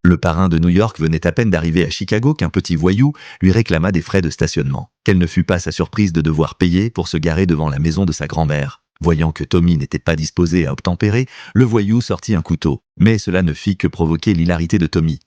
Le parrain de New York venait à peine d'arriver à Chicago qu'un petit voyou lui réclama des frais de stationnement. Quelle ne fut pas sa surprise de devoir payer pour se garer devant la maison de sa grand-mère. Voyant que Tommy n'était pas disposé à obtempérer, le voyou sortit un couteau. Mais cela ne fit que provoquer l'hilarité de Tommy.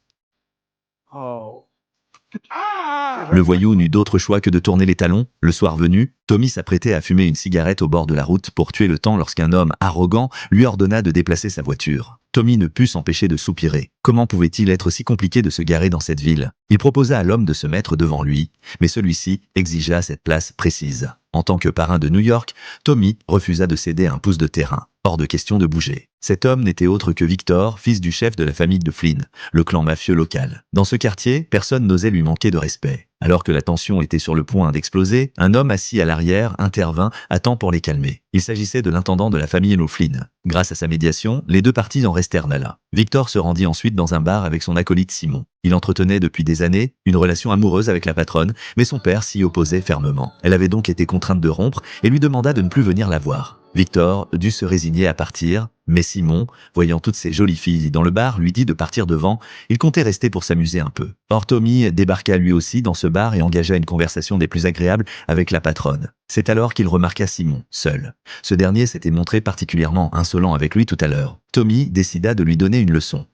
Le voyou n'eut d'autre choix que de tourner les talons. Le soir venu, Tommy s'apprêtait à fumer une cigarette au bord de la route pour tuer le temps lorsqu'un homme arrogant lui ordonna de déplacer sa voiture. Tommy ne put s'empêcher de soupirer. Comment pouvait-il être si compliqué de se garer dans cette ville? Il proposa à l'homme de se mettre devant lui, mais celui-ci exigea cette place précise. En tant que parrain de New York, Tommy refusa de céder un pouce de terrain. Hors de question de bouger. Cet homme n'était autre que Victor, fils du chef de la famille de Flynn, le clan mafieux local. Dans ce quartier, personne n'osait lui manquer de respect. Alors que la tension était sur le point d'exploser, un homme assis à l'arrière intervint à temps pour les calmer. Il s'agissait de l'intendant de la famille Flynn. Grâce à sa médiation, les deux parties en restèrent là. Victor se rendit ensuite dans un bar avec son acolyte Simon. Il entretenait depuis des années une relation amoureuse avec la patronne, mais son père s'y opposait fermement. Elle avait donc été contrainte de rompre et lui demanda de ne plus venir la voir. Victor dut se résigner à partir, mais Simon, voyant toutes ces jolies filles dans le bar, lui dit de partir devant. Il comptait rester pour s'amuser un peu. Or Tommy débarqua lui aussi dans ce bar et engagea une conversation des plus agréables avec la patronne. C'est alors qu'il remarqua Simon, seul. Ce dernier s'était montré particulièrement insolent avec lui tout à l'heure. Tommy décida de lui donner une leçon.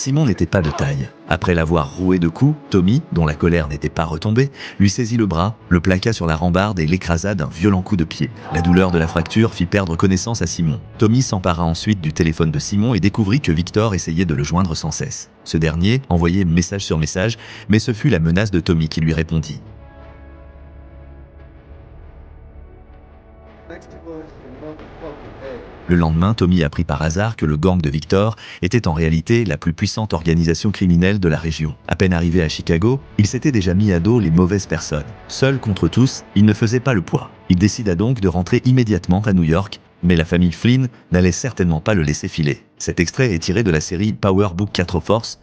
Simon n'était pas de taille. Après l'avoir roué de coups, Tommy, dont la colère n'était pas retombée, lui saisit le bras, le plaqua sur la rambarde et l'écrasa d'un violent coup de pied. La douleur de la fracture fit perdre connaissance à Simon. Tommy s'empara ensuite du téléphone de Simon et découvrit que Victor essayait de le joindre sans cesse. Ce dernier envoyait message sur message, mais ce fut la menace de Tommy qui lui répondit. Le lendemain, Tommy apprit par hasard que le gang de Victor était en réalité la plus puissante organisation criminelle de la région. À peine arrivé à Chicago, il s'était déjà mis à dos les mauvaises personnes. Seul contre tous, il ne faisait pas le poids. Il décida donc de rentrer immédiatement à New York, mais la famille Flynn n'allait certainement pas le laisser filer. Cet extrait est tiré de la série Power Book 4 Force,